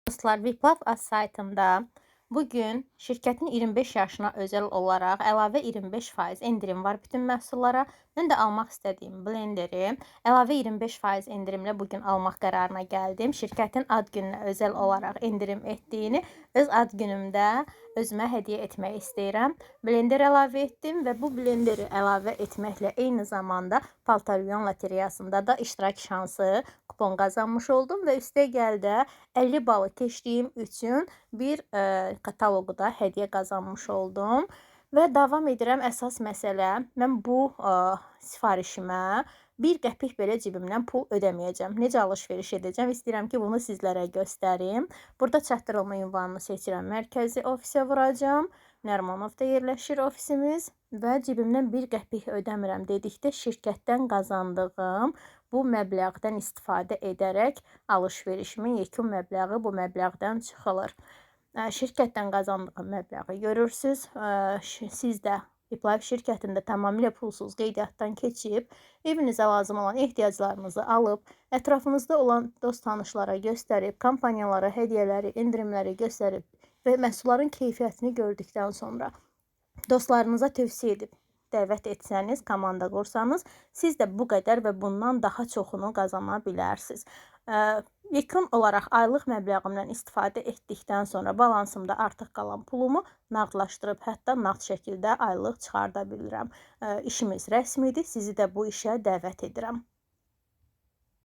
Dostlar, Viplab az saytında bugün şirkətin 25 yaşına özel olaraq əlavə 25% endirim var bütün məhsullara. Mən də almaq istədiyim blenderi əlavə 25% endirimlə bugün almaq qərarına gəldim. Şirkətin ad gününə özel olaraq endirim etdiyini öz ad günümdə özümə hədiyyə etmək istəyirəm. Blender əlavə etdim və bu blenderi əlavə etməklə eyni zamanda Paltaryon lotereyasında da iştirak şansı kupon qazanmış oldum və üstəgəl də 50 balı keçdiyim üçün bir kataloqu da hədiyyə qazanmış oldum. Və davam edirəm əsas məsələ. Mən bu sifarişimə 1 qəpik belə cibimdən pul ödəməyəcəm. Necə alış-veriş edəcəm? İstəyirəm ki, bunu sizlərə göstərim. Burada çatdırılma ünvanını seçirəm. Mərkəzi ofisə vuracam. Nərmanovda yerləşir ofisimiz və cibimdən 1 qəpik ödəmirəm dedikdə şirkətdən qazandığım bu məbləğdən istifadə edərək alış-verişimin yekun məbləği bu məbləğdən çıxılır. Şirkətdən qazandığım məbləği görürsünüz. Siz də Viplab şirkətində tamamilə pulsuz qeydiyyatdan keçib, evinizə lazım olan ehtiyaclarınızı alıb, ətrafınızda olan dost tanışlara göstərib, kampaniyalara hədiyyələri, endirimləri göstərib və məhsulların keyfiyyətini gördükdən sonra dostlarınıza tövsiyə edib dəvət etsəniz, komanda qursanız, siz də bu qədər və bundan daha çoxunu qazana bilərsiniz. Yekun olaraq aylıq məbləğimdən istifadə etdikdən sonra balansımda artıq qalan pulumu nağdlaşdırıb, hətta nağd şəkildə aylıq çıxarda bilirəm. İşimiz rəsmidir, sizi də bu işə dəvət edirəm.